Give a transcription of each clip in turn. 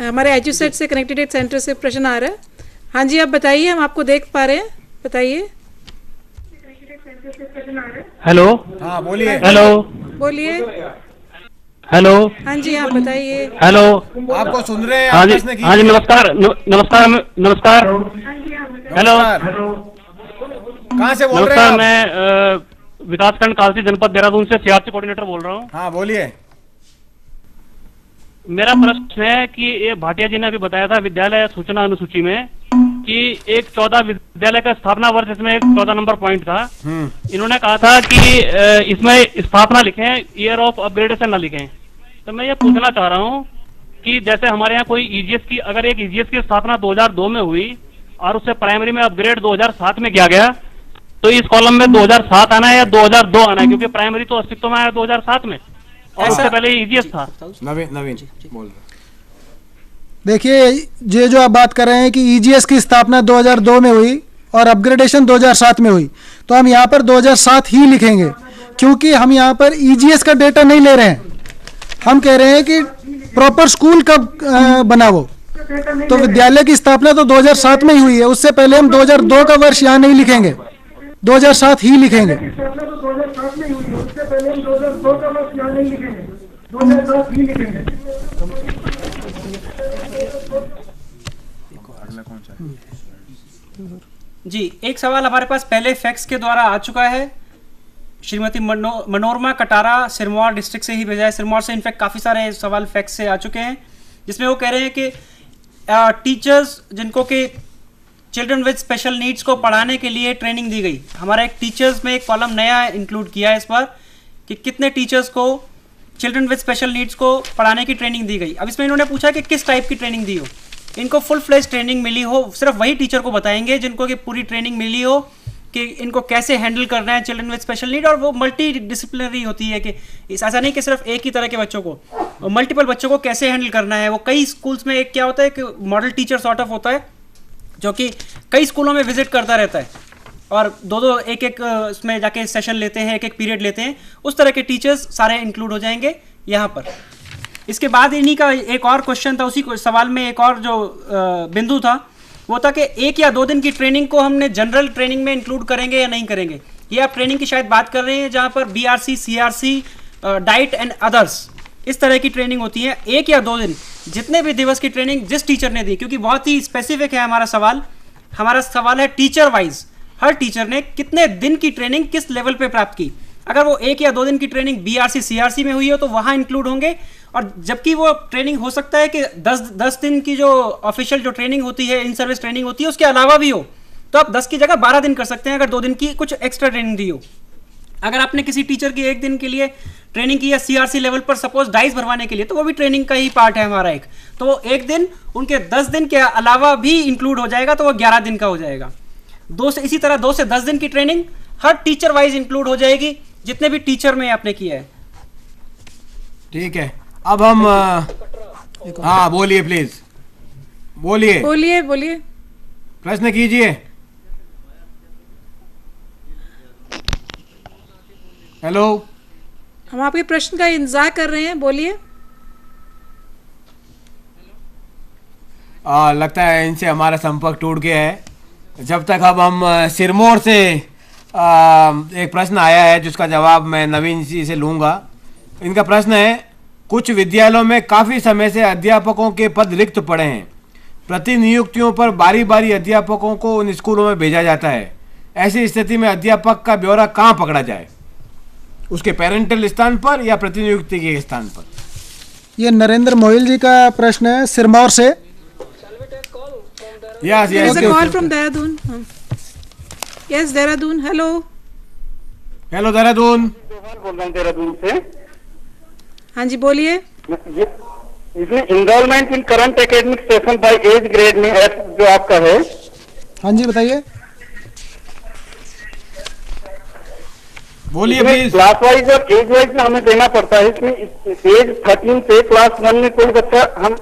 हमारे एजुसेट से connected centre से प्रश्न आ रहा है। हाँ जी, आप बताइए, हम आपको देख पा रहे हैं, बताइए। हेलो। हाँ बोलिए। हेलो। बोलिए। हेलो। हाँ जी, आप बताइए। हेलो। आपको सुन रहे हैं। हाँ जी, प्रश्न कीजिए। हाँ जी, नमस्कार नमस्कार नमस्कार। हेलो। कहाँ से बोल रहे हैं नमस्कार, आप? मैं विकासखंड कालसी जनपद देहरादून से सीआरसी कोऑर्डिनेटर बोल रहा हूँ। हाँ बोलिए। मेरा प्रश्न है कि ये भाटिया जी ने अभी बताया था विद्यालय सूचना अनुसूची में कि एक 14 विद्यालय का स्थापना वर्ष, इसमें एक 14 नंबर पॉइंट था। इन्होंने कहा था कि इसमें स्थापना लिखें, ईयर ऑफ अपग्रेडेशन ना लिखें। तो मैं ये पूछना चाह रहा हूँ कि जैसे हमारे यहाँ कोई ईजीएस की, अगर एक ईजीएस की स्थापना 2002 में हुई और उससे प्राइमरी में अपग्रेड 2007 में किया गया, तो इस कॉलम में 2007 आना है या 2002 आना है? क्योंकि प्राइमरी तो अस्तित्व में आया 2007 में और उससे पहले ईजीएस था। नवीन बोल रहे। देखिए, ये जो आप बात कर रहे हैं कि ईजीएस की स्थापना 2002 में हुई और अपग्रेडेशन 2007 में हुई, तो हम यहाँ पर 2007 ही लिखेंगे, क्योंकि हम यहाँ पर ईजीएस का डेटा नहीं ले रहे हैं। हम कह रहे हैं कि प्रॉपर स्कूल कब बना वो, तो विद्यालय की स्थापना तो 2007 में ही हुई है, उससे पहले हम 2002 का वर्ष यहाँ नहीं लिखेंगे, 2007 ही लिखेंगे। जी, एक सवाल हमारे पास पहले फैक्स के द्वारा आ चुका है। श्रीमती मनोरमा कटारा सिरमौर डिस्ट्रिक्ट से ही भेजा है। सिरमौर से इनफैक्ट काफ़ी सारे सवाल फैक्स से आ चुके हैं, जिसमें वो कह रहे हैं कि टीचर्स जिनको कि चिल्ड्रन विद स्पेशल नीड्स को पढ़ाने के लिए ट्रेनिंग दी गई। हमारा एक टीचर्स में एक कॉलम नया इंक्लूड किया है इस बार कि कितने टीचर्स को चिल्ड्रन विद स्पेशल नीड्स को पढ़ाने की ट्रेनिंग दी गई। अब इसमें इन्होंने पूछा कि किस टाइप की ट्रेनिंग दी हो। इनको फुल फ्लेज ट्रेनिंग मिली हो, सिर्फ वही टीचर को बताएंगे जिनको कि पूरी ट्रेनिंग मिली हो कि इनको कैसे हैंडल करना है चिल्ड्रन विद स्पेशल नीड। और वो मल्टी डिसिप्लिनरी होती है कि ऐसा नहीं कि सिर्फ एक ही तरह के बच्चों को, मल्टीपल बच्चों को कैसे हैंडल करना है। वो कई स्कूल्स में एक क्या होता है कि मॉडल टीचर सॉर्ट ऑफ होता है जो कि कई स्कूलों में विजिट करता रहता है और दो एक उसमें जाके सेशन लेते हैं, एक पीरियड लेते हैं। उस तरह के टीचर्स सारे इंक्लूड हो जाएंगे यहाँ पर। इसके बाद इन्हीं का एक और क्वेश्चन था, उसी सवाल में एक और जो बिंदु था वो था कि 1 या 2 दिन की ट्रेनिंग को हमने जनरल ट्रेनिंग में इंक्लूड करेंगे या नहीं करेंगे। ये आप ट्रेनिंग की शायद बात कर रहे हैं जहाँ पर BRC, CRC, diet and others इस तरह की ट्रेनिंग होती है। 1 या 2 दिन जितने भी दिवस की ट्रेनिंग जिस टीचर ने दी, क्योंकि बहुत ही स्पेसिफिक है हमारा सवाल है टीचर वाइज, हर टीचर ने कितने दिन की ट्रेनिंग किस लेवल पे प्राप्त की। अगर वो 1 या 2 दिन की ट्रेनिंग बीआरसी, सीआरसी में हुई हो तो वहाँ इंक्लूड होंगे, और जबकि वो ट्रेनिंग हो सकता है कि 10 दिन की जो ऑफिशियल जो ट्रेनिंग होती है, इन सर्विस ट्रेनिंग होती है, उसके अलावा भी हो, तो आप 10 की जगह 12 दिन कर सकते हैं अगर 2 दिन की कुछ एक्स्ट्रा ट्रेनिंग दी हो। अगर आपने किसी टीचर की 1 दिन के लिए ट्रेनिंग की या सीआरसी लेवल पर सपोज डाइस भरवाने के लिए, तो वो भी ट्रेनिंग का ही पार्ट है हमारा एक, तो वो 1 दिन उनके 10 दिन के अलावा भी इंक्लूड हो जाएगा, तो वो 11 दिन का हो जाएगा। इसी तरह 2 से 10 दिन की ट्रेनिंग हर टीचर वाइज इंक्लूड हो जाएगी, जितने भी टीचर में आपने किया है। ठीक है, अब हम हाँ बोलिए, प्लीज बोलिए बोलिए बोलिए, प्रश्न कीजिए। हेलो, हम आपके प्रश्न का इंतजार कर रहे हैं, बोलिए। लगता है इनसे हमारा संपर्क टूट गया है। जब तक अब हम सिरमौर से एक प्रश्न आया है जिसका जवाब मैं नवीन जी से लूँगा। इनका प्रश्न है, कुछ विद्यालयों में काफ़ी समय से अध्यापकों के पद रिक्त पड़े हैं। प्रतिनियुक्तियों पर बारी बारी अध्यापकों को उन स्कूलों में भेजा जाता है। ऐसी स्थिति में अध्यापक का ब्यौरा कहाँ पकड़ा जाए, उसके पेरेंटल स्थान पर या प्रतिनियुक्ति के स्थान पर? ये नरेंद्र मोहिल जी का प्रश्न है, सिरमौर से। Yes yes, call from Dehradun. Yes Dehradun, hello hello Dehradun. बोल रहा हूँ देहरादून से। हाँ जी बोलिए। इसमें enrolment in current academic session by age grade में जो आपका है। हाँ जी बताइए, बोलिए प्लीज। क्लास वाइज और एज वाइज में हमें देना पड़ता है। इसमें एज 13 से क्लास 1 में कोई बच्चा, हम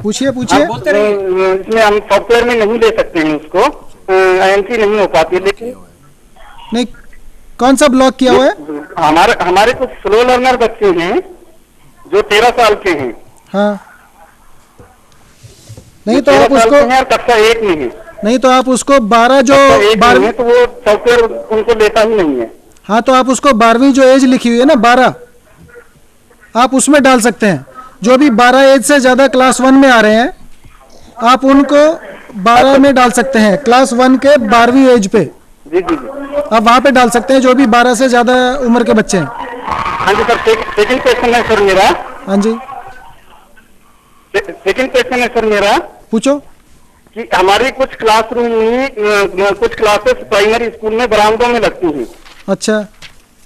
पूछिए। इसमें हम सॉफ्टवेयर में नहीं ले सकते हैं उसको, एंट्री नहीं हो पाती। लेकिन नहीं, कौन सा ब्लॉक किया हुआ है? हमारे कुछ स्लो लर्नर बच्चे हैं जो 13 साल के हैं, हाँ, नहीं जो तो 13 आप साल उसको, के हैं और कक्षा 1 में है, नहीं तो आप उसको 12 जो कक्षा 1 में 12, है, तो वो सॉफ्टवेयर उनको लेता ही नहीं है। हाँ तो आप उसको 12वीं जो एज लिखी हुई है ना 12, आप उसमें डाल सकते हैं। जो भी 12 एज से ज्यादा क्लास 1 में आ रहे हैं, आप उनको 12 में डाल सकते हैं, क्लास 1 के 12वीं एज पे जी जी जी। आप वहां पे डाल सकते हैं, जो भी 12 से ज्यादा उम्र के बच्चे हैं। हाँ जी सर, सेकंड क्वेश्चन है सर मेरा, हाँ जी, सेकंड क्वेश्चन है सर मेरा पूछो। कि हमारी कुछ क्लासरूम में कुछ क्लासेस प्राइमरी स्कूल में बरामदों में लगती हैं, अच्छा,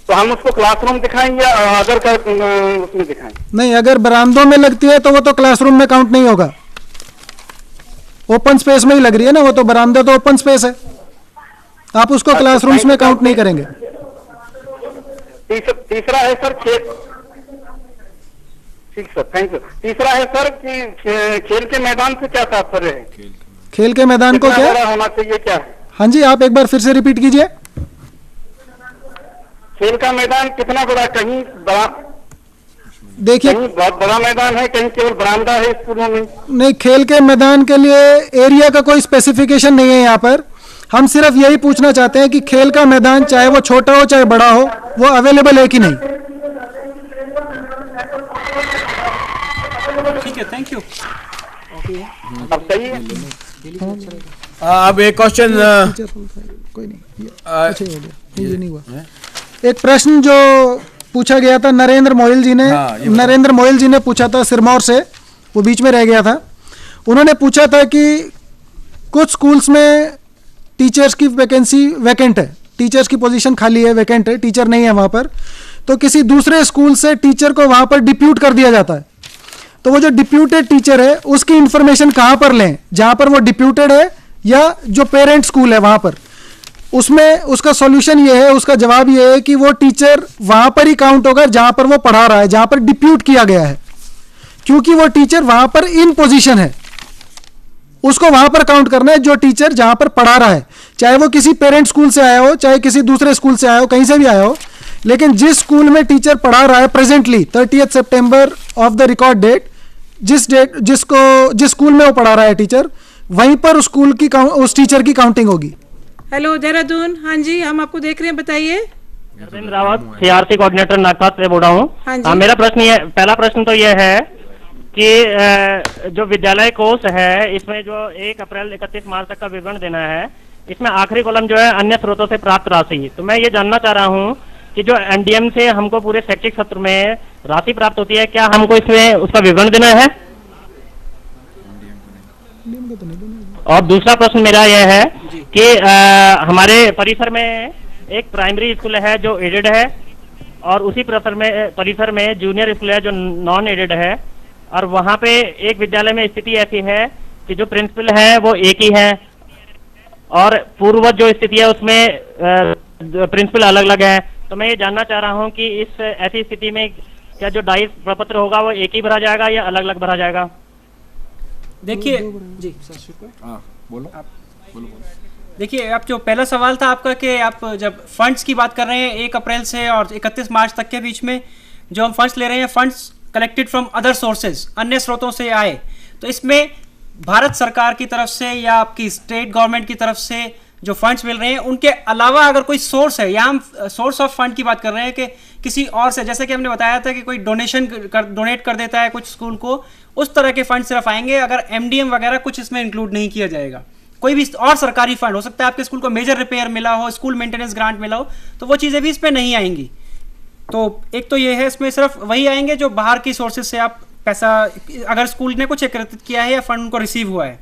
तो हम उसको क्लासरूम दिखाएं या अदर का उसमें दिखाएं? नहीं, अगर बरामदों में लगती है तो वो तो क्लासरूम में काउंट नहीं होगा, ओपन स्पेस में ही लग रही है ना, वो तो बरामदा तो ओपन स्पेस है, आप उसको क्लासरूम्स में काउंट नहीं करेंगे। तीसरा है सर ठीक सर, थैंक यू। तीसरा है सर कि खेल के मैदान से क्या तात्पर्य है? खेल के मैदान को कितना क्या, बड़ा होना चाहिए, क्या है? हाँ जी, आप एक बार फिर से रिपीट कीजिए। खेल का मैदान कितना बड़ा, कहीं बड़ा, देखिए, कहीं बहुत बड़ा मैदान है, कहीं केवल बरामदा है स्कूलों में? नहीं, खेल के मैदान के लिए एरिया का कोई स्पेसिफिकेशन नहीं है यहाँ पर। हम सिर्फ यही पूछना चाहते हैं कि खेल का मैदान चाहे वो छोटा हो चाहे बड़ा हो, वो अवेलेबल है कि नहीं। ठीक है, थैंक यू। अब सही है। अब एक क्वेश्चन कोई नहीं, अच्छा ही हो गया, ये नहीं हुआ। एक प्रश्न जो पूछा गया था नरेंद्र मोइल जी ने, नरेंद्र मोइल जी ने पूछा था सिरमौर से, वो बीच में रह गया था। उन्होंने पूछा था कि कुछ स्कूल्स में टीचर्स की वैकेंसी वैकेंट है, टीचर्स की पोजीशन खाली है, वैकेंट है, टीचर नहीं है वहाँ पर, तो किसी दूसरे स्कूल से टीचर को वहाँ पर डिप्यूट कर दिया जाता है। तो वो जो डिप्यूटेड टीचर है उसकी इंफॉर्मेशन कहाँ पर लें, जहाँ पर वो डिप्यूटेड है या जो पेरेंट स्कूल है वहाँ पर। उसमें उसका सॉल्यूशन ये है, उसका जवाब ये है कि वो टीचर वहाँ पर ही काउंट होगा जहाँ पर वो पढ़ा रहा है, जहाँ पर डिप्यूट किया गया है, क्योंकि वो टीचर वहाँ पर इन पोजीशन है, उसको वहां पर काउंट करना है जो टीचर जहां पर पढ़ा रहा है, चाहे वो किसी पेरेंट स्कूल से आया हो, चाहे किसी दूसरे स्कूल से आया हो, कहीं से भी आया हो, लेकिन जिस स्कूल में टीचर पढ़ा रहा है presently 30 September of the record date, जिस स्कूल में वो पढ़ा रहा है टीचर, वहीं पर उस स्कूल की उस टीचर की काउंटिंग होगी। हेलो देहरादून, हाँ जी, हम आपको देख रहे हैं, बताइए। नरेंद्र रावत, सीआरसी कोऑर्डिनेटर नागपात से बोल रहा हूँ। हाँ जी। मेरा प्रश्न ये, पहला प्रश्न तो यह है कि जो विद्यालय कोष है, इसमें जो 1 अप्रैल 31 मार्च तक का विवरण देना है, इसमें आखिरी कॉलम जो है अन्य स्रोतों से प्राप्त राशि। तो मैं ये जानना चाह रहा हूँ कि जो एनडीएम से हमको पूरे शैक्षिक सत्र में राशि प्राप्त होती है, क्या हमको इसमें उसका विवरण देना है? और दूसरा प्रश्न मेरा यह है कि हमारे परिसर में एक प्राइमरी स्कूल है जो एडेड है, और उसी परिसर में जूनियर स्कूल है जो नॉन एडेड है, और वहाँ पे एक विद्यालय में स्थिति ऐसी है कि जो प्रिंसिपल है वो एक ही है, और पूर्ववत जो स्थिति है उसमें प्रिंसिपल अलग अलग है। तो मैं ये जानना चाह रहा हूँ कि इस ऐसी स्थिति में क्या जो डाइस प्रपत्र होगा वो एक ही भरा जाएगा या अलग अलग भरा जाएगा? देखिए जी, बोलो। देखिए, आप जो पहला सवाल था आपका कि आप जब फंड्स की बात कर रहे हैं 1 अप्रैल से और 31 मार्च तक के बीच में जो हम फंड्स ले रहे हैं, funds collected from other sources, अन्य स्रोतों से आए, तो इसमें भारत सरकार की तरफ से या आपकी स्टेट गवर्नमेंट की तरफ से जो फंड्स मिल रहे हैं, उनके अलावा अगर कोई सोर्स है, या हम सोर्स ऑफ फंड की बात कर रहे हैं कि किसी और से, जैसे कि हमने बताया था कि कोई डोनेट कर देता है कुछ स्कूल को, उस तरह के फंड सिर्फ आएंगे। अगर एमडीएम वगैरह कुछ इसमें इंक्लूड नहीं किया जाएगा। कोई भी और सरकारी फंड हो सकता है, आपके स्कूल को मेजर रिपेयर मिला हो, स्कूल मेंटेनेंस ग्रांट मिला हो, तो वो चीज़ें भी इस पर नहीं आएंगी। तो एक तो ये है, इसमें सिर्फ वही आएंगे जो बाहर की सोर्सेज से आप पैसा, अगर स्कूल ने कुछ एकत्रित किया है या फंड उनको रिसीव हुआ है।